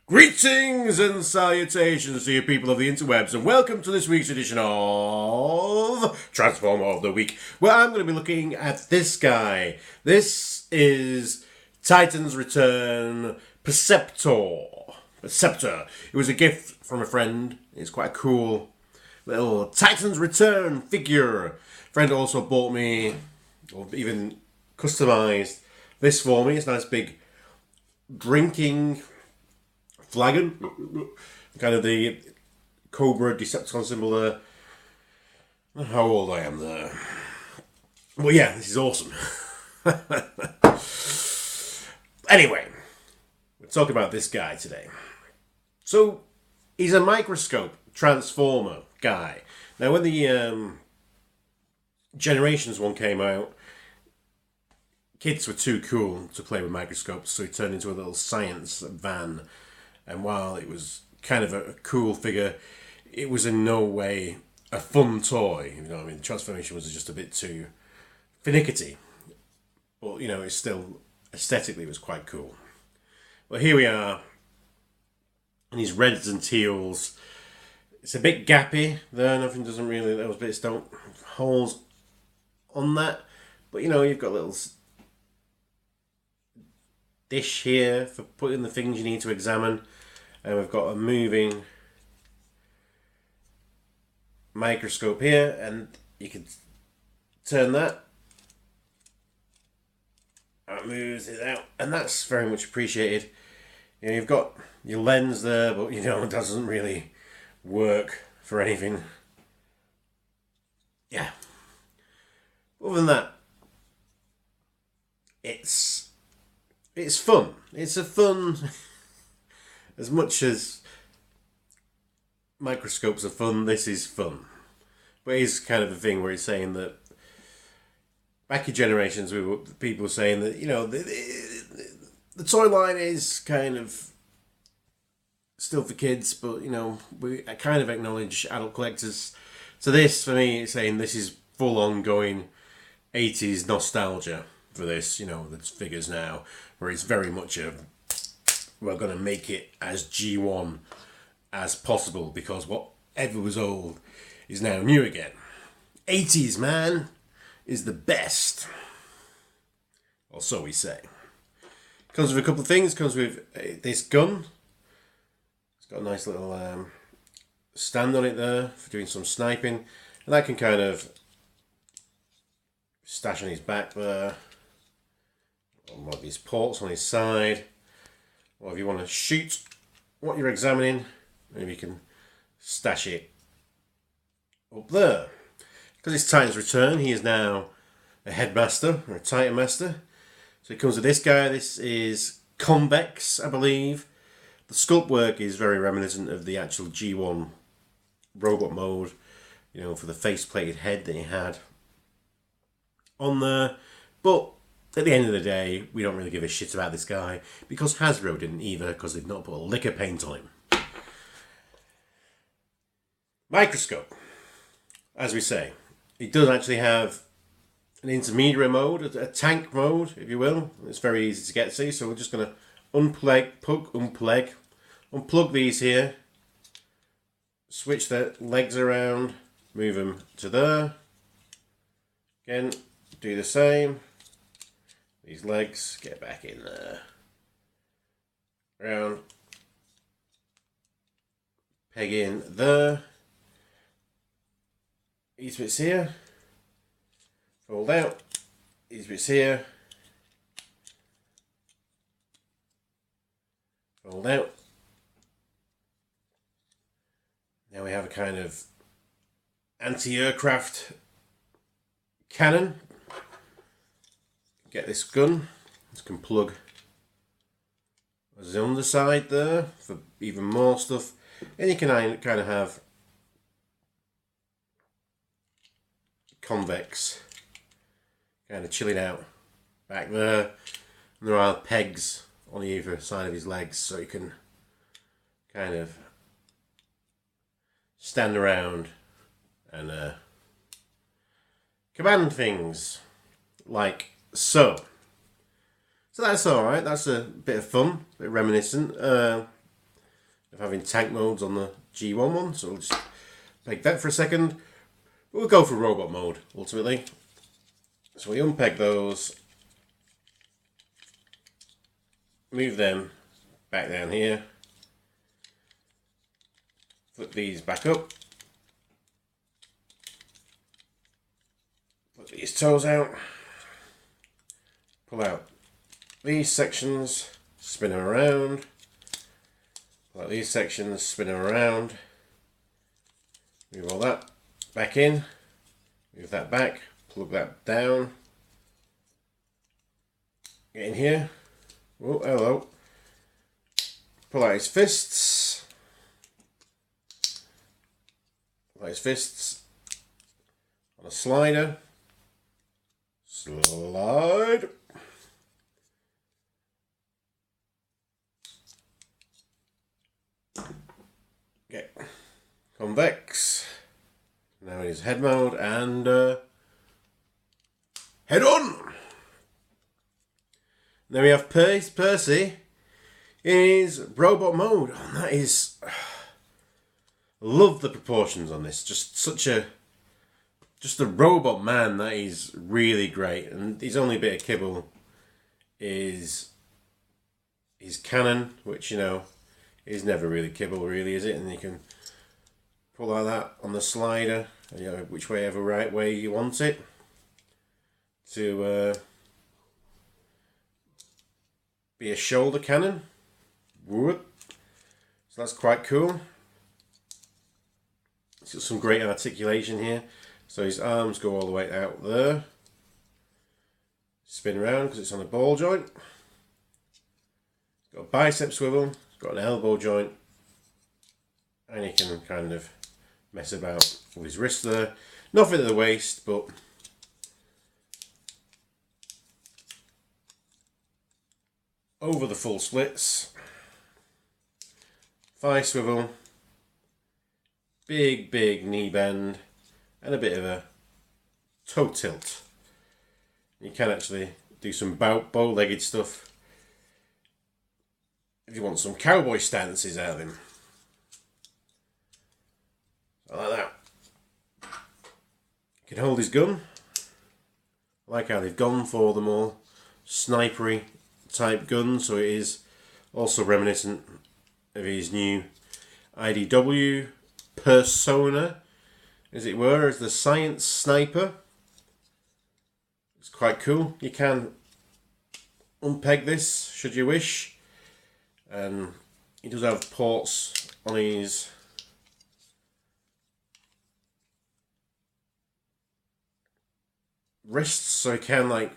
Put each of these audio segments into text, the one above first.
Greetings and salutations to you people of the interwebs, and welcome to this week's edition of Transformer of the Week, where I'm going to be looking at this guy. This is Titan's Return Perceptor. It was a gift from a friend. It's quite a cool little Titan's Return figure. Friend also bought me, or even customized this for me. It's a nice big drinking flagon, kind of the Cobra Decepticon symbol there. I don't know how old I am there. Well, yeah, this is awesome. Anyway, we're talking about this guy today. So, he's a microscope transformer guy. Now, when the Generations one came out, kids were too cool to play with microscopes, so he turned into a little science van. And while it was kind of a cool figure, it was in no way a fun toy. You know what I mean? The transformation was just a bit too finicky. But, you know, it's still, aesthetically, it was quite cool. Well, here we are. And these reds and teals. It's a bit gappy there. Nothing doesn't really, those bits don't, holes on that. But, you know, you've got little dish here for putting the things you need to examine, and we've got a moving microscope here, and you can turn that. That moves it out, and that's very much appreciated. You know, you've got your lens there, but you know it doesn't really work for anything. Yeah. Other than that, it's fun. It's a fun, as much as microscopes are fun, this is fun. But it is kind of a thing where it's saying that back in Generations, people were saying that, you know, the toy line is kind of still for kids, but, you know, I kind of acknowledge adult collectors. So this, for me, is saying this is full ongoing 80s nostalgia for this, you know, that's figures now, where it's very much we're going to make it as G1 as possible, because whatever was old is now new again. 80s, man, is the best. Or so we say. Comes with a couple of things. Comes with this gun. It's got a nice little stand on it there for doing some sniping. And that can kind of stash on his back there. One of these ports on his side. Or if you want to shoot what you're examining, maybe you can stash it up there. Because it's Titan's Return, he is now a headmaster, or a Titan Master. So it comes with this guy. This is convex, I believe. The sculpt work is very reminiscent of the actual G1 robot mode, you know, for the face-plated head that he had on there. But at the end of the day, we don't really give a shit about this guy, because Hasbro didn't either, because they've not put a lick of paint on him. Microscope. As we say, it does actually have an intermediate mode, a tank mode, if you will. It's very easy to get to, so we're just going to unplug these here, switch the legs around, move them to there. Again, do the same. These legs, get back in there. Round. Peg in there. These bits here. Fold out. These bits here. Fold out. Now we have a kind of anti-aircraft cannon. Get this gun. This can plug the underside there for even more stuff. And you can kind of have convex kind of chilling out back there. And there are pegs on either side of his legs, so you can kind of stand around and command things like so. So that's alright, that's a bit of fun, a bit reminiscent. of having tank modes on the G1 one, so we'll just peg that for a second. We'll go for robot mode, ultimately. So we unpeg those, move them back down here, flip these back up, put these toes out, pull out these sections, spin them around, pull out these sections, spin them around, move all that back in, move that back, plug that down, get in here, oh hello, pull out his fists, on a slider, slide, okay, convex, now it is head mode, and head on! Then we have Percy is robot mode. Oh, that is... love the proportions on this. Just the robot man, that is really great. And his only bit of kibble is his cannon, which, you know, is never really kibble, really, is it? And you can pull like that on the slider, you know, whichever right way you want it to be a shoulder cannon. Whoop. So that's quite cool. It's got some great articulation here. So his arms go all the way out there. Spin around because it's on a ball joint. It's got a bicep swivel. It's got an elbow joint. And he can kind of mess about with his wrist there. Nothing at the waist, but over the full splits. Thigh swivel. Big knee bend. And a bit of a toe tilt. You can actually do some bow-legged stuff if you want some cowboy stances out of him. So like that. He can hold his gun. I like how they've gone for the more snipery type gun, so it is also reminiscent of his new IDW persona, as it were, as the science sniper. It's quite cool. You can unpeg this should you wish, and he does have ports on his wrists, so he can, like,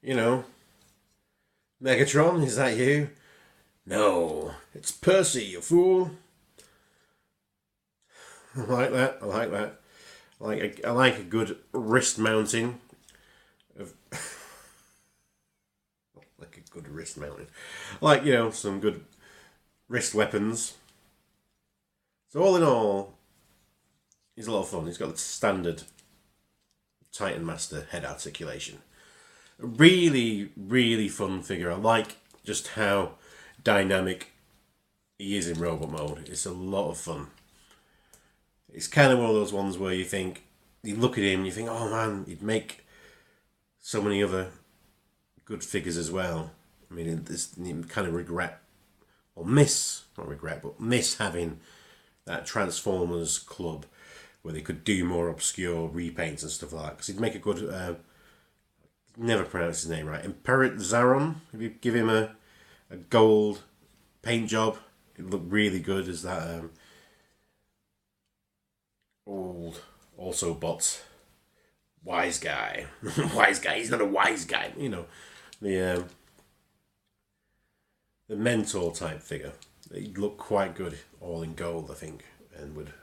you know, Megatron, is that you? No, it's Percy, you fool. I like that. I like a good wrist mounting of like a good wrist mounting. Like, you know, some good wrist weapons. So all in all, he's a lot of fun. He's got the standard Titan Master head articulation. A really fun figure. I like just how dynamic he is in robot mode. It's a lot of fun. It's kind of one of those ones where you look at him and you think, oh man, he'd make so many other good figures as well. I mean, you kind of miss having that Transformers club where they could do more obscure repaints and stuff like that. Because he'd make a good, never pronounce his name right, Imperit Zaron. If you give him a gold paint job, it'd look really good as that old, also bots, wise guy. Wise guy, he's not a wise guy. You know, the mentor type figure. He'd look quite good, all in gold, I think, and would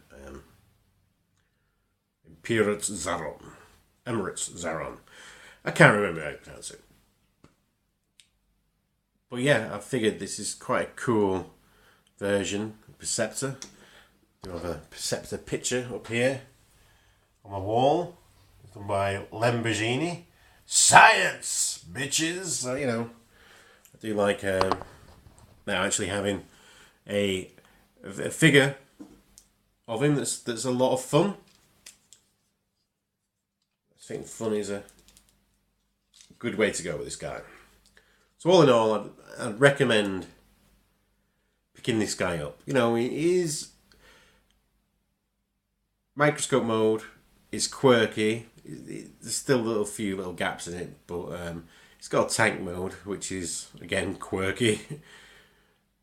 Emirates Zaron. I can't remember how to pronounce it. But yeah, I figured this is quite a cool version of Perceptor. We have a Perceptor picture up here on the wall, done by Lamborghini. Science, bitches! So, you know, I do like now actually having a a figure of him that's a lot of fun. I think fun is a good way to go with this guy. So all in all, I'd recommend picking this guy up. You know, he is microscope mode. It's quirky. There's still a few little gaps in it, but it's got a tank mode, which is again quirky.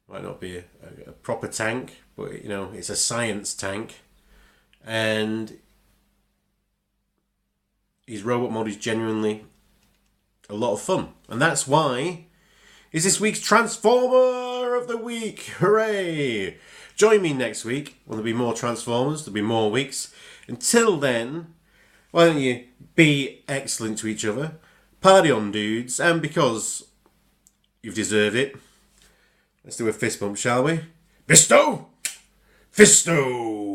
Might not be a proper tank, but you know, it's a science tank, and his robot mode is genuinely a lot of fun, and that's why he's this week's Transformer of the Week. Hooray! Join me next week when there'll be more Transformers. There'll be more weeks. Until then, why don't you be excellent to each other, party on, dudes, and because you've deserved it, let's do a fist bump, shall we? Fisto! Fisto!